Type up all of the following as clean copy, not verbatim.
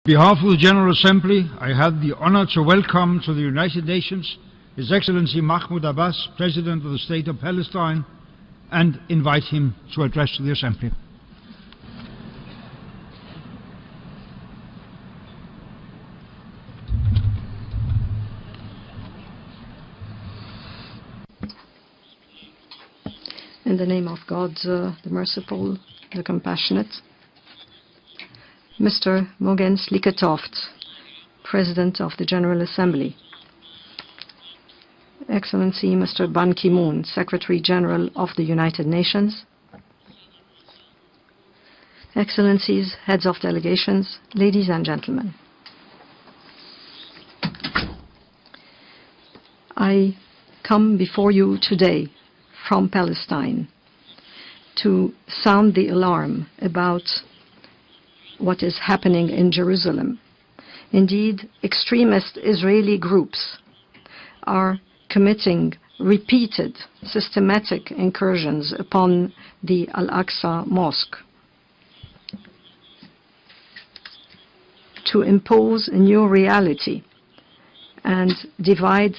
On behalf of the General Assembly, I have the honor to welcome to the United Nations His Excellency Mahmoud Abbas, President of the State of Palestine, and invite him to address the Assembly. In the name of God, the merciful, the compassionate, Mr. Mogen Sliketoft, President of the General Assembly, Excellency Mr. Ban Ki-moon, Secretary General of the United Nations, Excellencies, Heads of Delegations, ladies and gentlemen. I come before you today from Palestine to sound the alarm about what is happening in Jerusalem. Indeed, extremist Israeli groups are committing repeated, systematic incursions upon the Al-Aqsa Mosque to impose a new reality and divide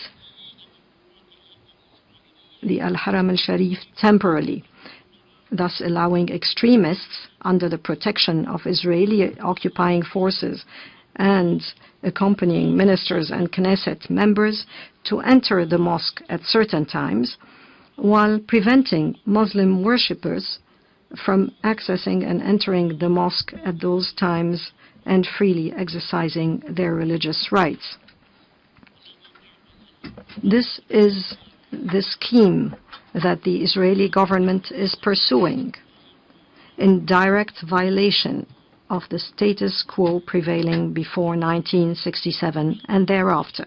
the Al-Haram al-Sharif temporarily, thus allowing extremists under the protection of Israeli occupying forces and accompanying ministers and Knesset members to enter the mosque at certain times, while preventing Muslim worshippers from accessing and entering the mosque at those times and freely exercising their religious rights. This is the scheme that the Israeli government is pursuing in direct violation of the status quo prevailing before 1967 and thereafter.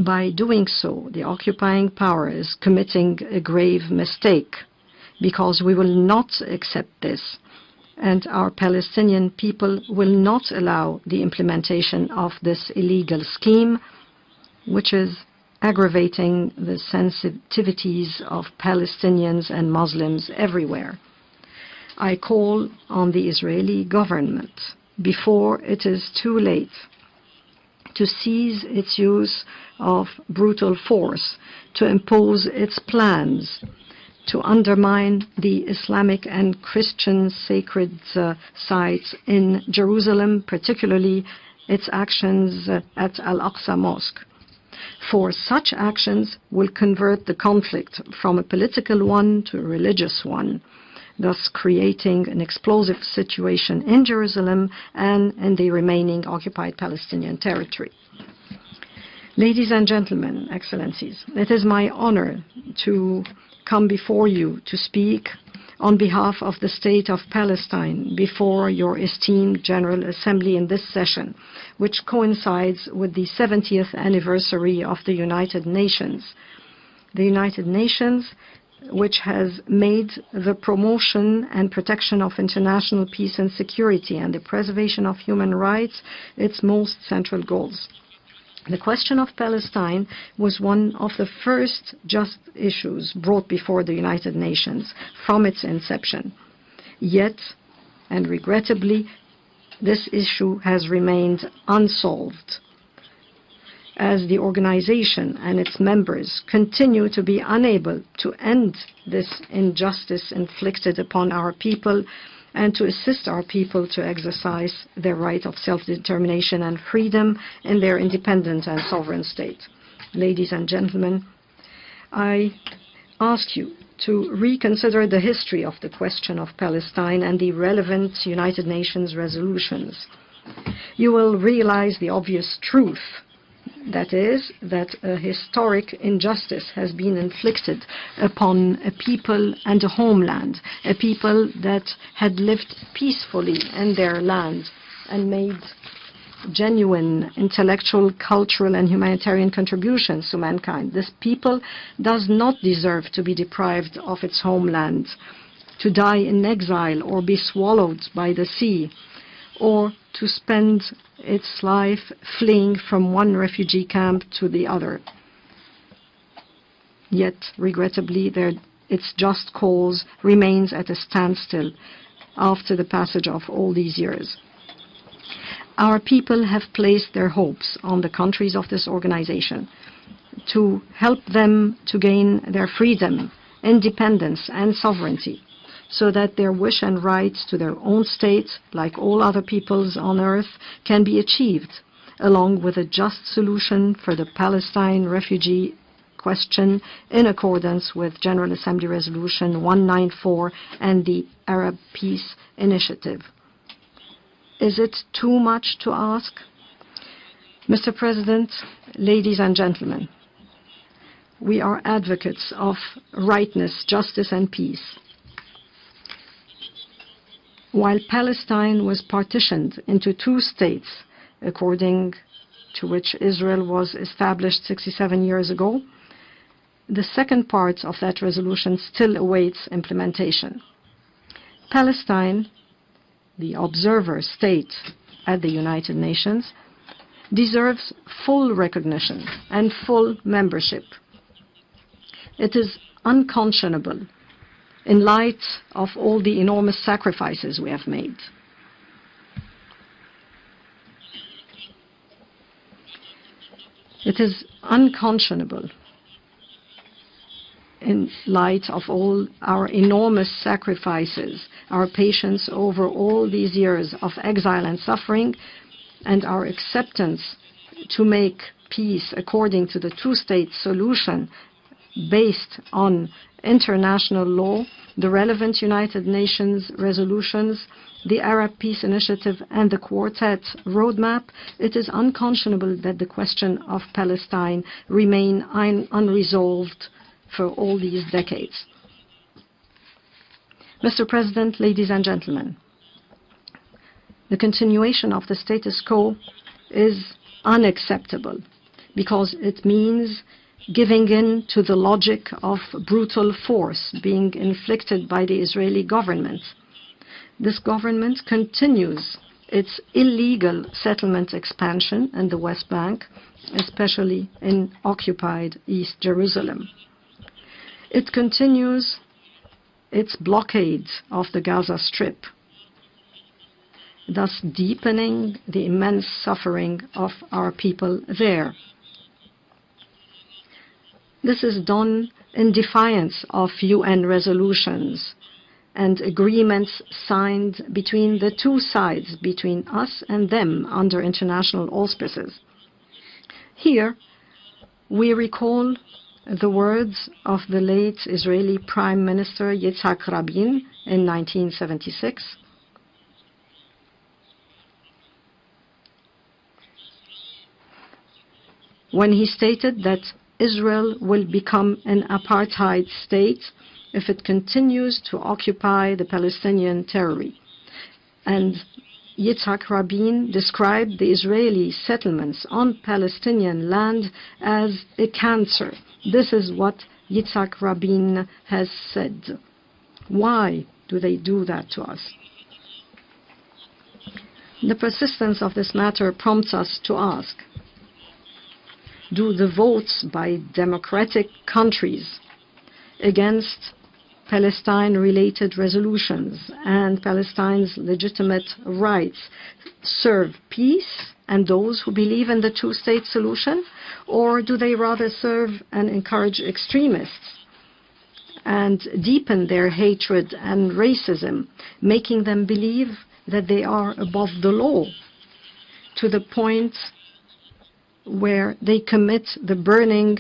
By doing so, the occupying power is committing a grave mistake, because we will not accept this, and our Palestinian people will not allow the implementation of this illegal scheme, which is aggravating the sensitivities of Palestinians and Muslims everywhere. I call on the Israeli government, before it is too late, to cease its use of brutal force, to impose its plans, to undermine the Islamic and Christian sacred sites in Jerusalem, particularly its actions at Al-Aqsa Mosque. For such actions will convert the conflict from a political one to a religious one, thus creating an explosive situation in Jerusalem and in the remaining occupied Palestinian territory. Ladies and gentlemen, Excellencies, it is my honor to come before you to speak on behalf of the State of Palestine before your esteemed General Assembly in this session, which coincides with the 70th anniversary of the United Nations. The United Nations, which has made the promotion and protection of international peace and security and the preservation of human rights its most central goals. The question of Palestine was one of the first just issues brought before the United Nations from its inception. Yet, and regrettably, this issue has remained unsolved, as the organization and its members continue to be unable to end this injustice inflicted upon our people and to assist our people to exercise their right of self-determination and freedom in their independent and sovereign state. Ladies and gentlemen, I ask you to reconsider the history of the question of Palestine and the relevant United Nations resolutions. You will realize the obvious truth, that is, that a historic injustice has been inflicted upon a people and a homeland, a people that had lived peacefully in their land and made genuine intellectual, cultural, and humanitarian contributions to mankind. This people does not deserve to be deprived of its homeland, to die in exile or be swallowed by the sea, or to spend its life fleeing from one refugee camp to the other. Yet, regrettably, its just cause remains at a standstill after the passage of all these years. Our people have placed their hopes on the countries of this organization to help them to gain their freedom, independence, and sovereignty, so that their wish and rights to their own state, like all other peoples on earth, can be achieved, along with a just solution for the Palestine refugee question in accordance with General Assembly Resolution 194 and the Arab Peace Initiative. Is it too much to ask? Mr. President, ladies and gentlemen, we are advocates of rightness, justice, and peace. While Palestine was partitioned into two states, according to which Israel was established 67 years ago, the second part of that resolution still awaits implementation. Palestine, the observer state at the United Nations, deserves full recognition and full membership. It is unconscionable in light of all the enormous sacrifices we have made. It is unconscionable in light of all our enormous sacrifices, our patience over all these years of exile and suffering, and our acceptance to make peace according to the two-state solution based on international law, the relevant United Nations resolutions, the Arab Peace Initiative, and the Quartet roadmap. It is unconscionable that the question of Palestine remain unresolved for all these decades. Mr. President, ladies and gentlemen, the continuation of the status quo is unacceptable because it means giving in to the logic of brutal force being inflicted by the Israeli government. This government continues its illegal settlement expansion in the West Bank, especially in occupied East Jerusalem. It continues its blockade of the Gaza Strip, thus deepening the immense suffering of our people there. This is done in defiance of UN resolutions and agreements signed between the two sides, between us and them, under international auspices. Here, we recall the words of the late Israeli Prime Minister Yitzhak Rabin in 1976. When he stated that Israel will become an apartheid state if it continues to occupy the Palestinian territory. And Yitzhak Rabin described the Israeli settlements on Palestinian land as a cancer. This is what Yitzhak Rabin has said. Why do they do that to us? The persistence of this matter prompts us to ask, do the votes by democratic countries against Palestine-related resolutions and Palestine's legitimate rights serve peace and those who believe in the two-state solution, or do they rather serve and encourage extremists and deepen their hatred and racism, making them believe that they are above the law to the point where they commit the burning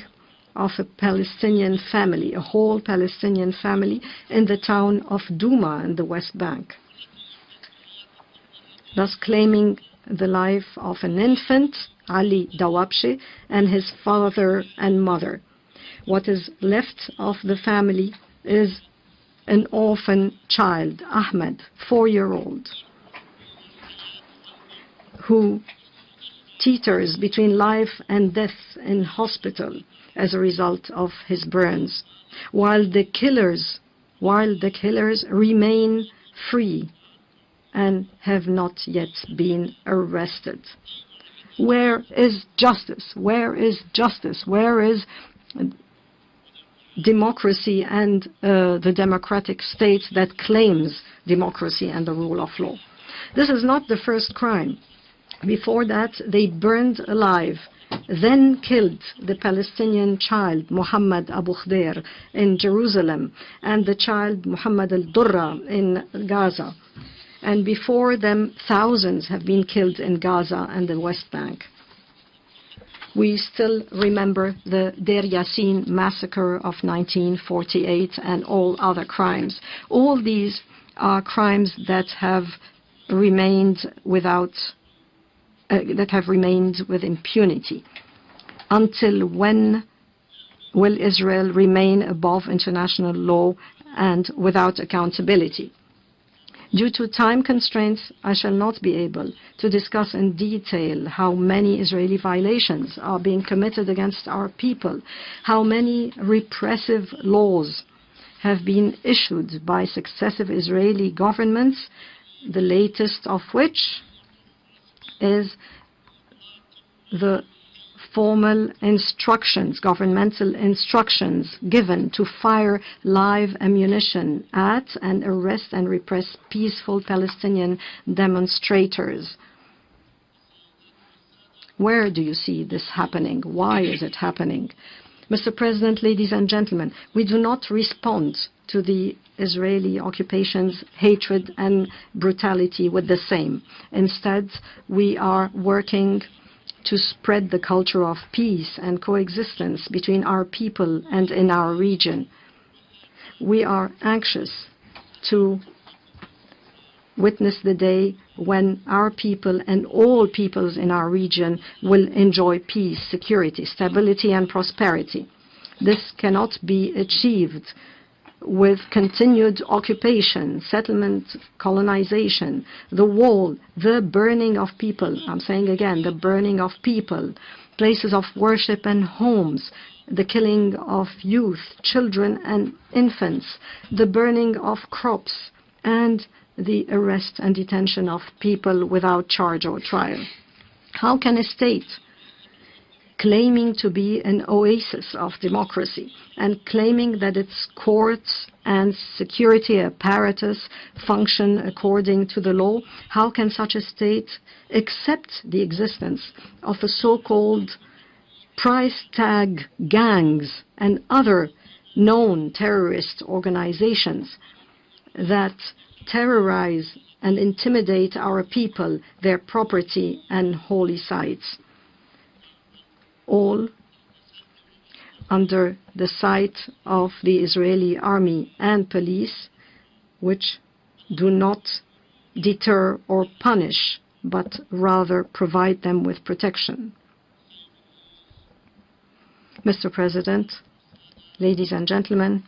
of a Palestinian family, a whole Palestinian family, in the town of Douma in the West Bank, thus claiming the life of an infant, Ali Dawabshi, and his father and mother. What is left of the family is an orphan child, Ahmed, 4-year-old, who teeters between life and death in hospital as a result of his burns, while the killers remain free and have not yet been arrested. Where is justice? Where is justice? Where is democracy and the democratic state that claims democracy and the rule of law? This is not the first crime Before that, they burned alive, then killed the Palestinian child Muhammad Abu Khdeir in Jerusalem and the child Muhammad al-Durra in Gaza. And before them, thousands have been killed in Gaza and the West Bank. We still remember the Deir Yassin massacre of 1948 and all other crimes. All these are crimes that have remained with impunity. Until when will Israel remain above international law and without accountability? Due to time constraints, I shall not be able to discuss in detail how many Israeli violations are being committed against our people, how many repressive laws have been issued by successive Israeli governments, the latest of which is the formal instructions, governmental instructions given to fire live ammunition at and arrest and repress peaceful Palestinian demonstrators. Where do you see this happening? Why is it happening? Mr. President, ladies and gentlemen, we do not respond to the Israeli occupation's hatred and brutality with the same. Instead, we are working to spread the culture of peace and coexistence between our people and in our region. We are anxious to witness the day when our people and all peoples in our region will enjoy peace, security, stability, and prosperity. This cannot be achieved with continued occupation, settlement, colonization, the wall, the burning of people. I'm saying again, the burning of people, places of worship and homes, the killing of youth, children and infants, the burning of crops, and the arrest and detention of people without charge or trial. How can a state claiming to be an oasis of democracy and claiming that its courts and security apparatus function according to the law, how can such a state accept the existence of a so-called price tag gangs and other known terrorist organizations that terrorize and intimidate our people, their property and holy sites, all under the sight of the Israeli army and police, which do not deter or punish, but rather provide them with protection. Mr. President, ladies and gentlemen,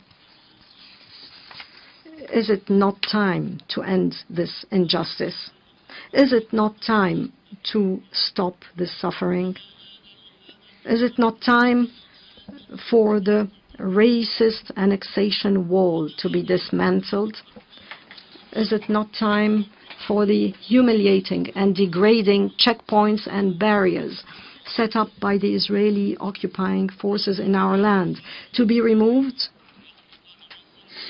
is it not time to end this injustice? Is it not time to stop this suffering? Is it not time for the racist annexation wall to be dismantled? Is it not time for the humiliating and degrading checkpoints and barriers set up by the Israeli occupying forces in our land to be removed?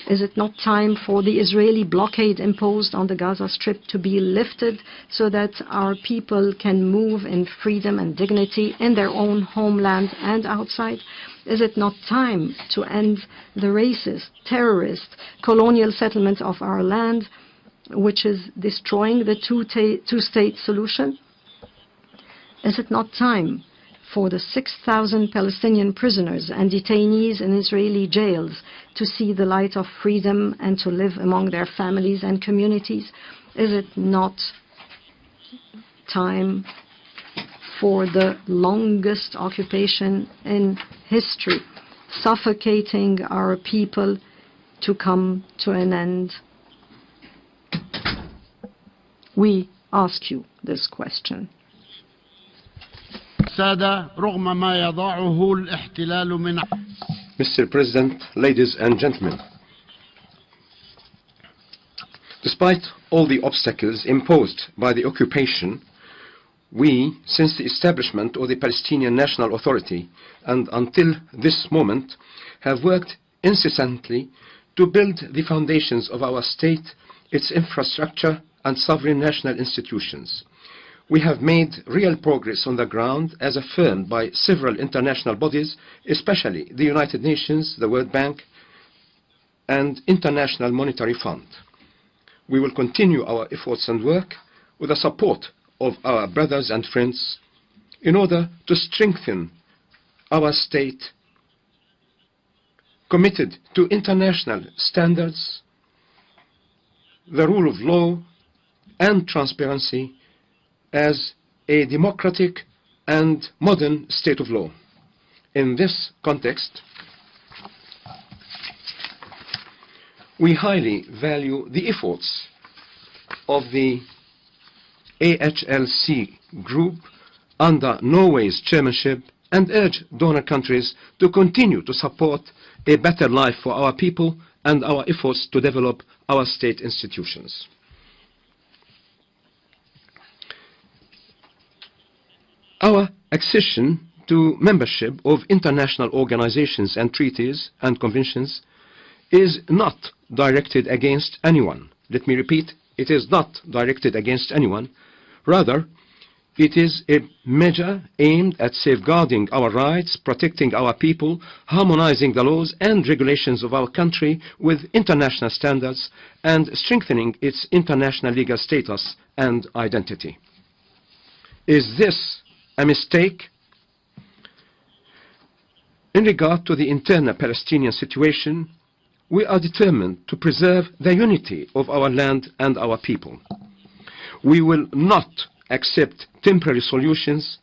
Is it not time for the Israeli blockade imposed on the Gaza Strip to be lifted so that our people can move in freedom and dignity in their own homeland and outside? Is it not time to end the racist, terrorist, colonial settlement of our land, which is destroying the two-state solution? Is it not time for the 6,000 Palestinian prisoners and detainees in Israeli jails to see the light of freedom and to live among their families and communities? Is it not time for the longest occupation in history, suffocating our people, to come to an end? We ask you this question. Mr. President, ladies and gentlemen, despite all the obstacles imposed by the occupation, we, since the establishment of the Palestinian National Authority and until this moment, have worked incessantly to build the foundations of our state, its infrastructure and sovereign national institutions. We have made real progress on the ground as affirmed by several international bodies, especially the United Nations, the World Bank, and International Monetary Fund. We will continue our efforts and work with the support of our brothers and friends in order to strengthen our state committed to international standards, the rule of law, and transparency as a democratic and modern state of law. In this context, we highly value the efforts of the AHLC group under Norway's chairmanship and urge donor countries to continue to support a better life for our people and our efforts to develop our state institutions. Our accession to membership of international organizations and treaties and conventions is not directed against anyone. Let me repeat, it is not directed against anyone. Rather, it is a measure aimed at safeguarding our rights, protecting our people, harmonizing the laws and regulations of our country with international standards, and strengthening its international legal status and identity. Is this a mistake? In regard to the internal Palestinian situation, we are determined to preserve the unity of our land and our people. We will not accept temporary solutions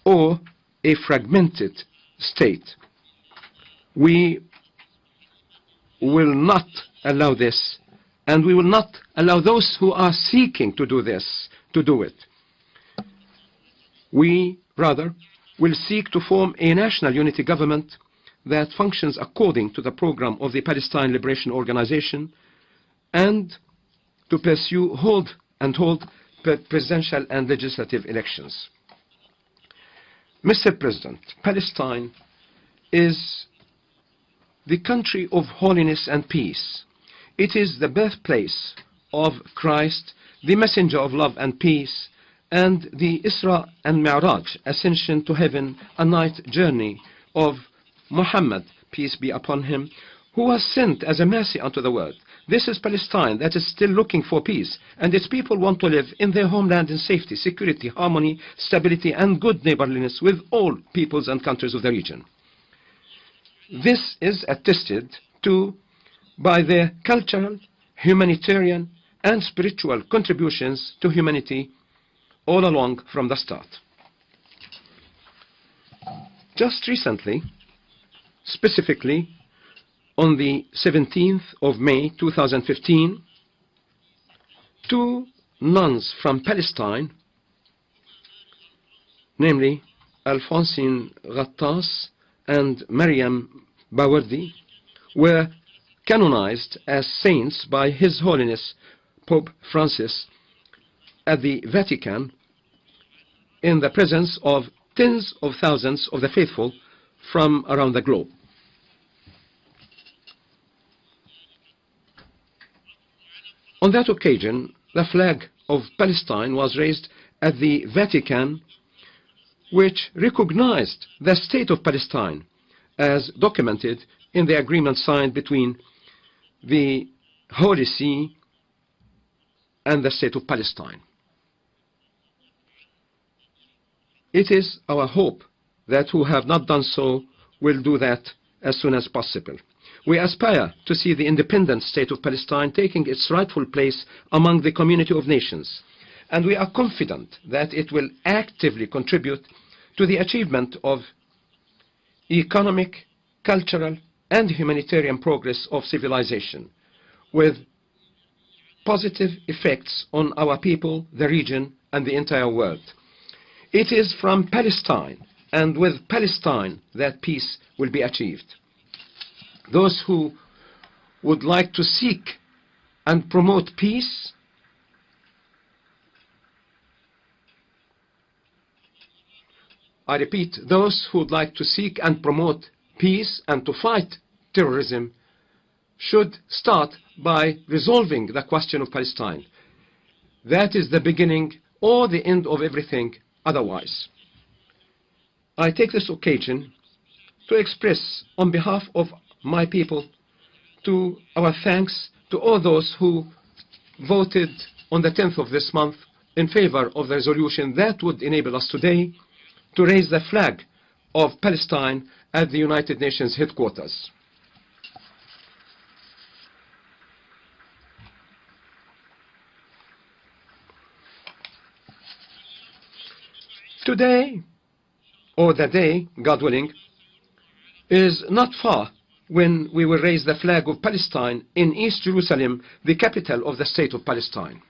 or a fragmented state. We will not allow this, and we will not allow those who are seeking to do this to do it. We, rather, will seek to form a national unity government that functions according to the program of the Palestine Liberation Organization and to pursue hold presidential and legislative elections. Mr. President, Palestine is the country of holiness and peace. It is the birthplace of Christ, the messenger of love and peace, and the Isra and Mi'raj, ascension to heaven, a night journey of Muhammad, peace be upon him, who was sent as a mercy unto the world. This is Palestine that is still looking for peace, and its people want to live in their homeland in safety, security, harmony, stability, and good neighborliness with all peoples and countries of the region. This is attested to by their cultural, humanitarian, and spiritual contributions to humanity all along from the start. Just recently, specifically on the 17th of May 2015, two nuns from Palestine, namely Alphonsine Ghattas and Maryam Bawardi, were canonized as saints by His Holiness Pope Francis at the Vatican in the presence of tens of thousands of the faithful from around the globe. On that occasion, the flag of Palestine was raised at the Vatican, which recognized the state of Palestine as documented in the agreement signed between the Holy See and the state of Palestine. It is our hope that who have not done so will do that as soon as possible. We aspire to see the independent state of Palestine taking its rightful place among the community of nations, and we are confident that it will actively contribute to the achievement of economic, cultural, and humanitarian progress of civilization, with positive effects on our people, the region, and the entire world. It is from Palestine and with Palestine that peace will be achieved. Those who would like to seek and promote peace I repeat, those who would like to seek and promote peace and to fight terrorism should start by resolving the question of Palestine. that is the beginning or the end of everything otherwise. I take this occasion to express on behalf of my people to our thanks to all those who voted on the 10th of this month in favor of the resolution that would enable us today to raise the flag of Palestine at the United Nations headquarters. Today, or the day, God willing, is not far when we will raise the flag of Palestine in East Jerusalem, the capital of the state of Palestine.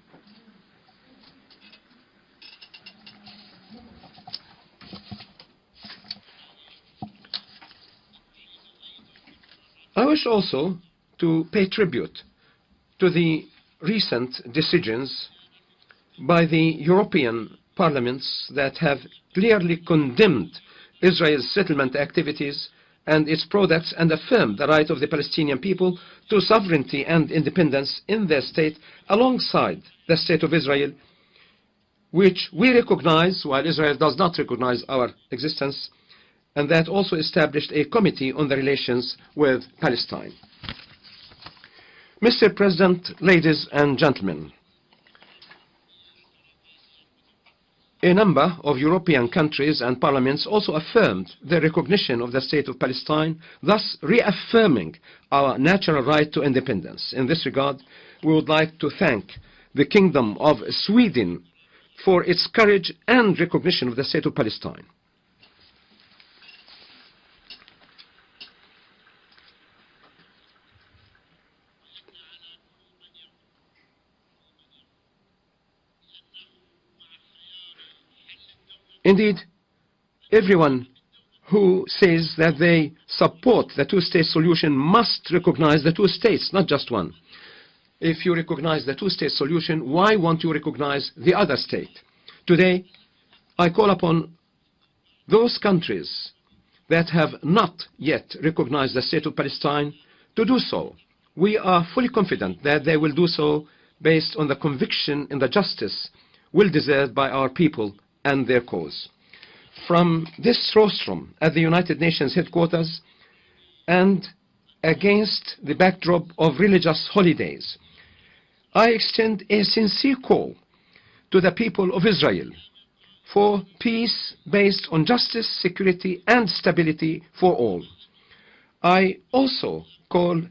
I wish also to pay tribute to the recent decisions by the European parliaments that have clearly condemned Israel's settlement activities and its products and affirmed the right of the Palestinian people to sovereignty and independence in their state alongside the state of Israel, which we recognize while Israel does not recognize our existence, and that also established a committee on the relations with Palestine. Mr. President, ladies and gentlemen, a number of European countries and parliaments also affirmed the recognition of the state of Palestine, thus reaffirming our natural right to independence. In this regard, we would like to thank the Kingdom of Sweden for its courage and recognition of the state of Palestine. Indeed, everyone who says that they support the two-state solution must recognize the two states, not just one. If you recognize the two-state solution, why won't you recognize the other state? Today, I call upon those countries that have not yet recognized the state of Palestine to do so. We are fully confident that they will do so based on the conviction in the justice well deserved by our people and their cause. From this rostrum at the United Nations headquarters and against the backdrop of religious holidays, I extend a sincere call to the people of Israel for peace based on justice, security, and stability for all. I also call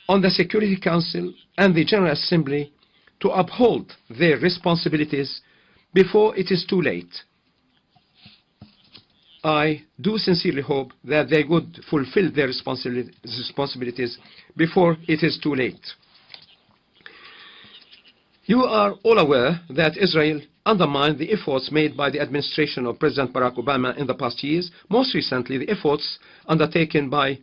on the Security Council and the General Assembly to uphold their responsibilities before it is too late. I do sincerely hope that they would fulfill their responsibilities before it is too late. You are all aware that Israel undermined the efforts made by the administration of President Barack Obama in the past years, most recently the efforts undertaken by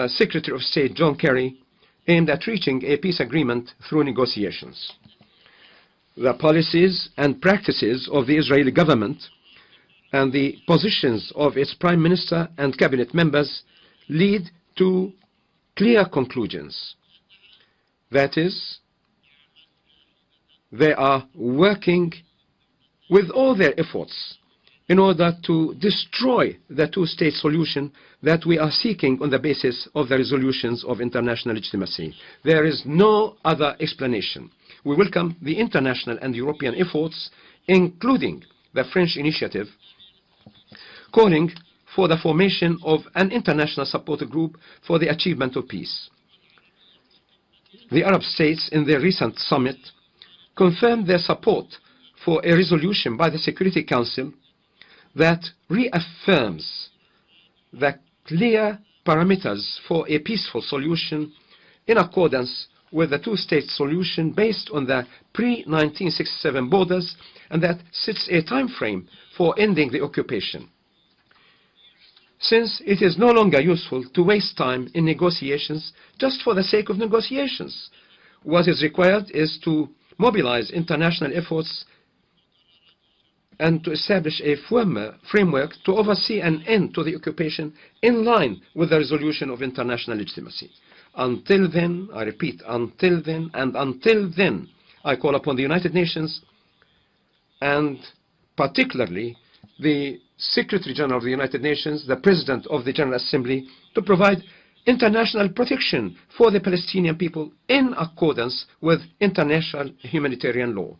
Secretary of State John Kerry aimed at reaching a peace agreement through negotiations. The policies and practices of the Israeli government and the positions of its Prime Minister and cabinet members lead to clear conclusions. That is, they are working with all their efforts in order to destroy the two-state solution that we are seeking on the basis of the resolutions of international legitimacy. There is no other explanation. We welcome the international and European efforts, including the French initiative, calling for the formation of an international support group for the achievement of peace. The Arab states in their recent summit confirmed their support for a resolution by the Security Council that reaffirms the clear parameters for a peaceful solution in accordance with the two-state solution based on the pre-1967 borders, and that sets a time frame for ending the occupation. Since it is no longer useful to waste time in negotiations just for the sake of negotiations, what is required is to mobilize international efforts and to establish a framework to oversee an end to the occupation in line with the resolution of international legitimacy. Until then, I repeat, until then, I call upon the United Nations and particularly the Secretary General of the United Nations, the President of the General Assembly, to provide international protection for the Palestinian people in accordance with international humanitarian law.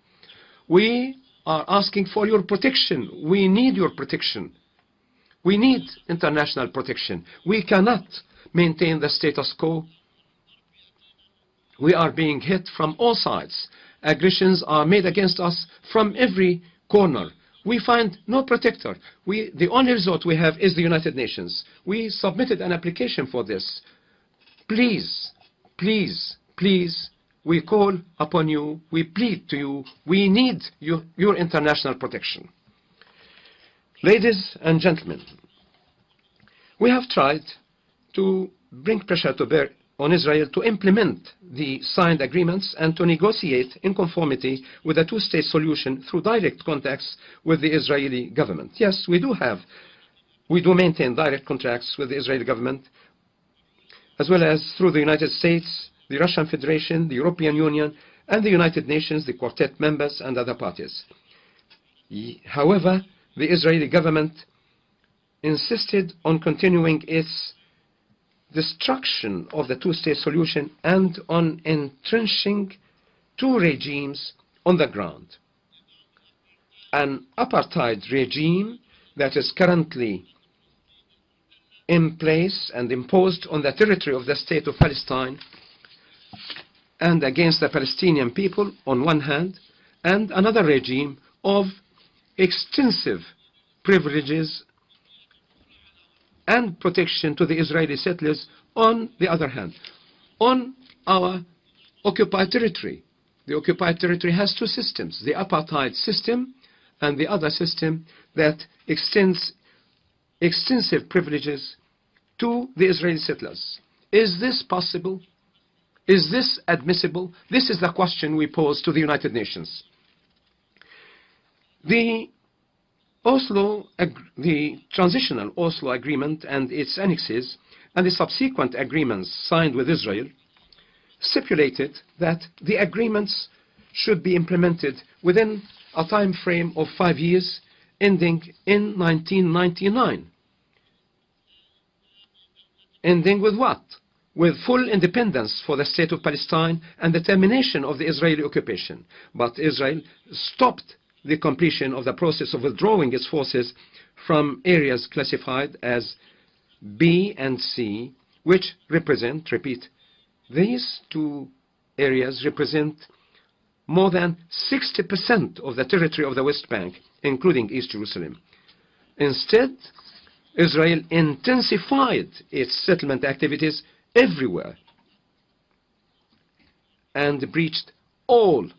We are asking for your protection. We need your protection. We need international protection. We cannot maintain the status quo. We are being hit from all sides. Aggressions are made against us from every corner. We find no protector. The only resort we have is the United Nations. We submitted an application for this. Please, please, please, we call upon you, we plead to you, we need your international protection. Ladies and gentlemen, we have tried to bring pressure to bear on Israel to implement the signed agreements and to negotiate in conformity with a two-state solution through direct contacts with the Israeli government. Yes, we do maintain direct contacts with the Israeli government, as well as through the United States, the Russian Federation, the European Union, and the United Nations, the Quartet members, and other parties. However, the Israeli government insisted on continuing its destruction of the two-state solution and on entrenching two regimes on the ground. An apartheid regime that is currently in place and imposed on the territory of the state of Palestine and against the Palestinian people on one hand, and another regime of extensive privileges and protection to the Israeli settlers on the other hand. On our occupied territory, the occupied territory has two systems, the apartheid system and the other system that extends extensive privileges to the Israeli settlers. Is this possible? Is this admissible? This is the question we pose to the United Nations. The transitional Oslo Agreement and its annexes and the subsequent agreements signed with Israel stipulated that the agreements should be implemented within a time frame of 5 years ending in 1999. Ending with what? With full independence for the state of Palestine and the termination of the Israeli occupation. But Israel stopped the completion of the process of withdrawing its forces from areas classified as B and C, which represent, repeat, these two areas represent more than 60% of the territory of the West Bank, including East Jerusalem. Instead, Israel intensified its settlement activities everywhere and breached all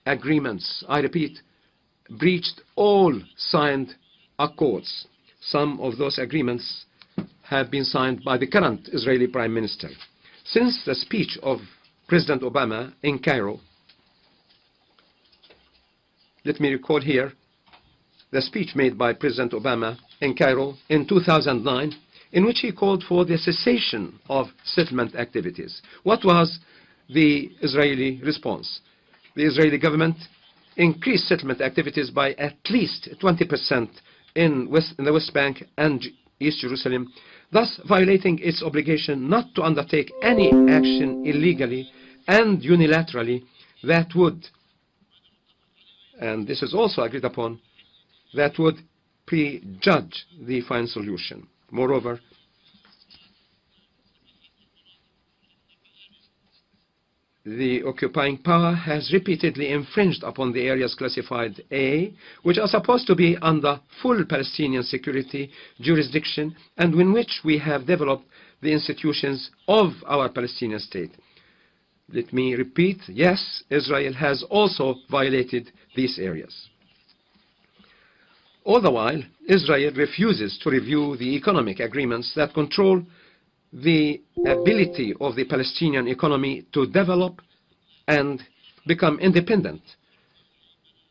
agreements. I repeat, breached all signed accords. Some of those agreements have been signed by the current Israeli Prime Minister. Since the speech of President Obama in Cairo, let me recall here the speech made by President Obama in Cairo in 2009, in which he called for the cessation of settlement activities. What was the Israeli response? The Israeli government increased settlement activities by at least 20% in the West Bank and East Jerusalem, thus violating its obligation not to undertake any action illegally and unilaterally that would, and this is also agreed upon, that would prejudge the final solution. Moreover, the occupying power has repeatedly infringed upon the areas classified A, which are supposed to be under full Palestinian security jurisdiction and in which we have developed the institutions of our Palestinian state. Let me repeat, yes, Israel has also violated these areas. All the while, Israel refuses to review the economic agreements that control the ability of the Palestinian economy to develop and become independent.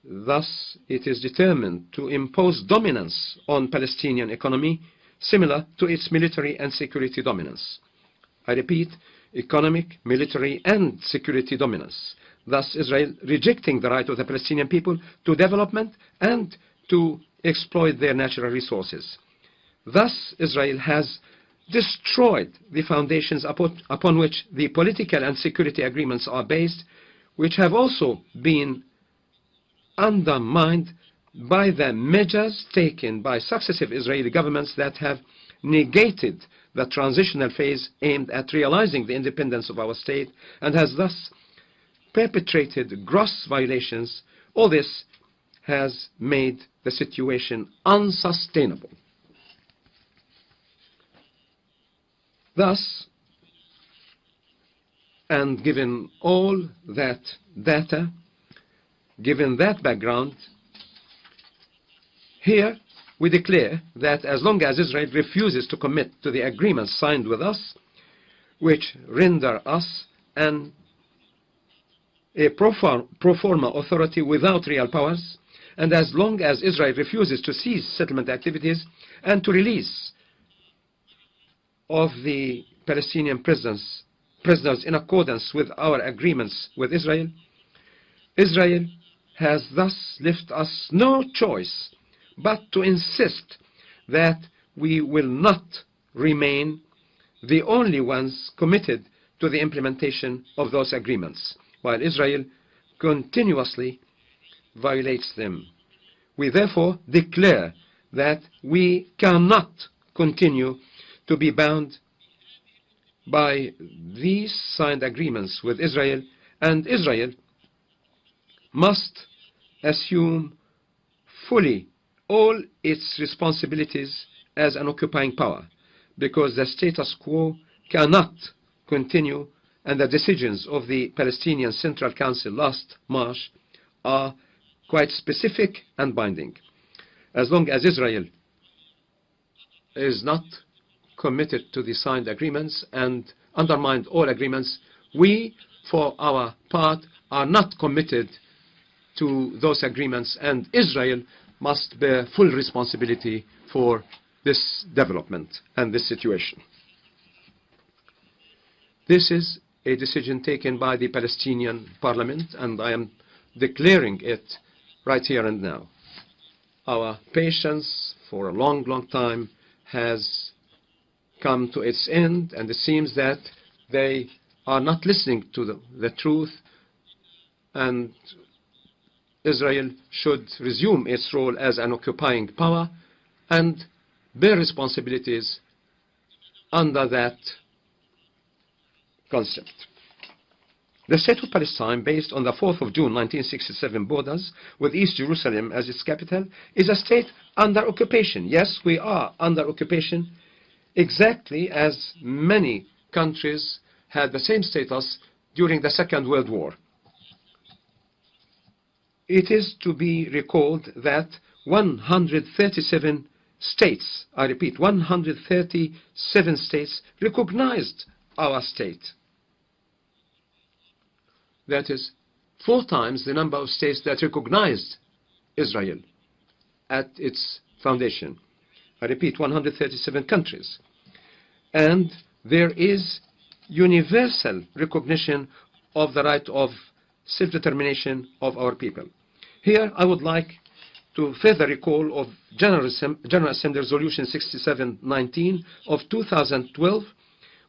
Thus, it is determined to impose dominance on Palestinian economy similar to its military and security dominance. I repeat, economic, military, and security dominance. thus Israel rejecting the right of the Palestinian people to development and to exploit their natural resources. Thus, Israel has destroyed the foundations upon which the political and security agreements are based, which have also been undermined by the measures taken by successive Israeli governments that have negated the transitional phase aimed at realizing the independence of our state and has thus perpetrated gross violations. All this has made the situation unsustainable. Thus, and given all that data, given that background, here we declare that as long as Israel refuses to commit to the agreements signed with us, which render us a pro forma authority without real powers, and as long as Israel refuses to cease settlement activities and to release of the Palestinian prisoners in accordance with our agreements with Israel, Israel has thus left us no choice but to insist that we will not remain the only ones committed to the implementation of those agreements, while Israel continuously violates them. We therefore declare that we cannot continue to be bound by these signed agreements with Israel, and Israel must assume fully all its responsibilities as an occupying power, because the status quo cannot continue, and the decisions of the Palestinian Central Council last March are quite specific and binding. As long as Israel is not committed to the signed agreements and undermined all agreements, we, for our part, are not committed to those agreements, and Israel must bear full responsibility for this development and this situation. This is a decision taken by the Palestinian parliament, and I am declaring it right here and now. Our patience for a long, long time has come to its end, and it seems that they are not listening to the truth, and Israel should resume its role as an occupying power and bear responsibilities under that concept. The State of Palestine, based on the 4th of June 1967 borders with East Jerusalem as its capital, is a state under occupation. Yes, we are under occupation, exactly as many countries had the same status during the Second World War. It is to be recalled that 137 states, I repeat, 137 states recognized our state. That is 4 times the number of states that recognized Israel at its foundation. I repeat, 137 countries. And there is universal recognition of the right of self-determination of our people. Here I would like to further recall of General Assembly Resolution 6719 of 2012,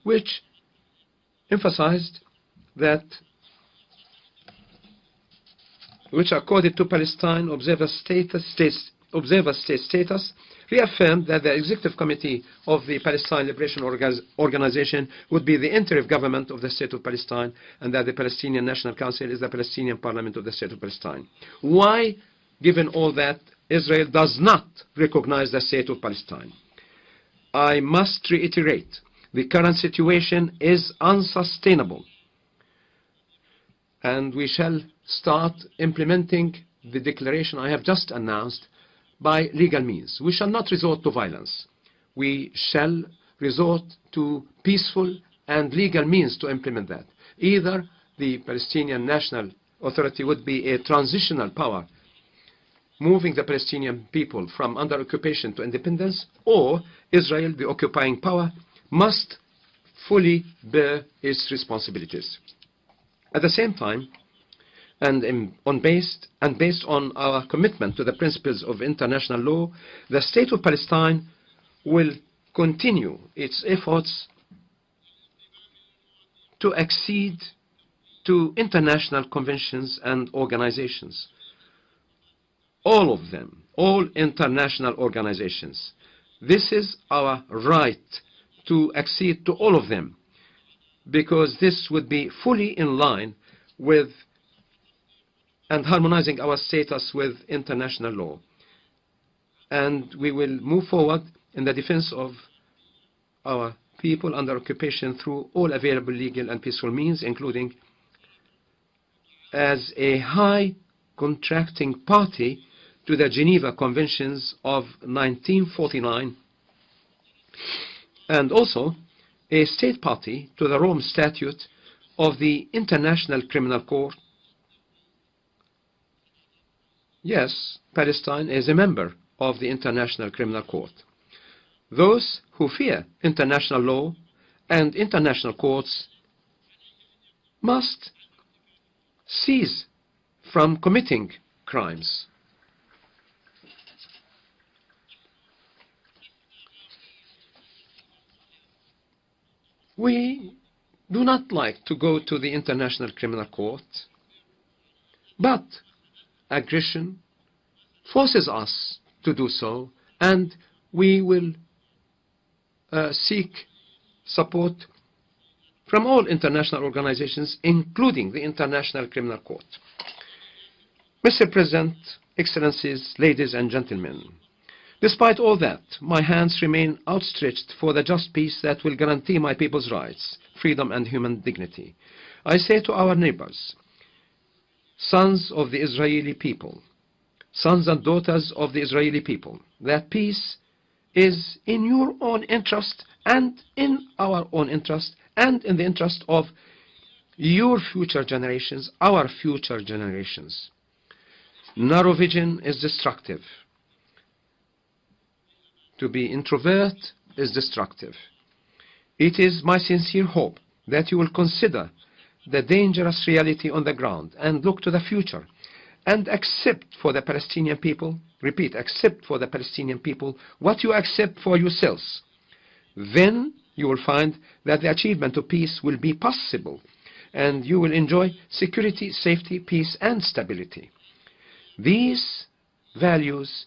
which emphasized that, which accorded to Palestine observer state status, reaffirmed that the Executive Committee of the Palestine Liberation Organization would be the interim government of the State of Palestine, and that the Palestinian National Council is the Palestinian Parliament of the State of Palestine. Why, given all that, Israel does not recognize the State of Palestine? I must reiterate, the current situation is unsustainable, and we shall start implementing the declaration I have just announced by legal means. We shall not resort to violence. We shall resort to peaceful and legal means to implement that. Either the Palestinian National Authority would be a transitional power, moving the Palestinian people from under occupation to independence, or Israel, the occupying power, must fully bear its responsibilities. At the same time, based on our commitment to the principles of international law, the State of Palestine will continue its efforts to accede to international conventions and organizations. All of them, all international organizations. This is our right to accede to all of them, because this would be fully in line with and harmonizing our status with international law. And we will move forward in the defense of our people under occupation through all available legal and peaceful means, including as a high contracting party to the Geneva Conventions of 1949, and also a state party to the Rome Statute of the International Criminal Court. Yes, Palestine is a member of the International Criminal Court. Those who fear international law and international courts must cease from committing crimes. We do not like to go to the International Criminal Court, but aggression forces us to do so, and we will seek support from all international organizations, including the International Criminal Court. Mr. President, Excellencies, ladies and gentlemen, despite all that, my hands remain outstretched for the just peace that will guarantee my people's rights, freedom, and human dignity. I say to our neighbors, sons of the Israeli people, sons and daughters of the Israeli people, that peace is in your own interest and in our own interest and in the interest of your future generations, our future generations. Narrow vision is destructive. To be introvert is destructive. It is my sincere hope that you will consider the dangerous reality on the ground and look to the future and accept for the Palestinian people, repeat, accept for the Palestinian people what you accept for yourselves. Then you will find that the achievement of peace will be possible and you will enjoy security, safety, peace, and stability. These values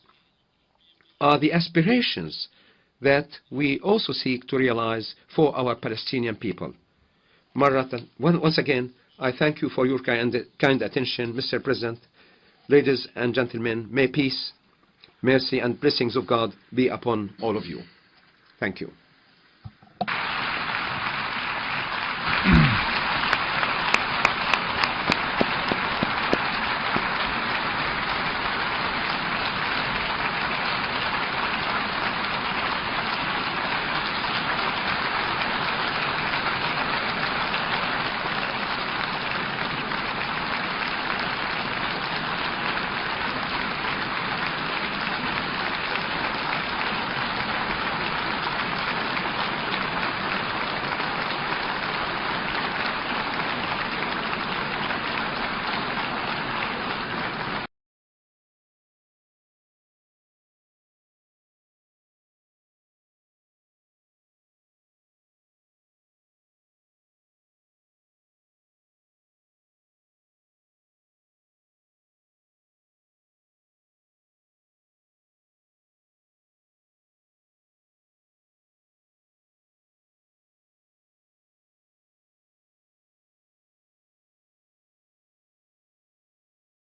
are the aspirations that we also seek to realize for our Palestinian people. Once again, I thank you for your kind attention, Mr. President. Ladies and gentlemen, may peace, mercy, and blessings of God be upon all of you. Thank you.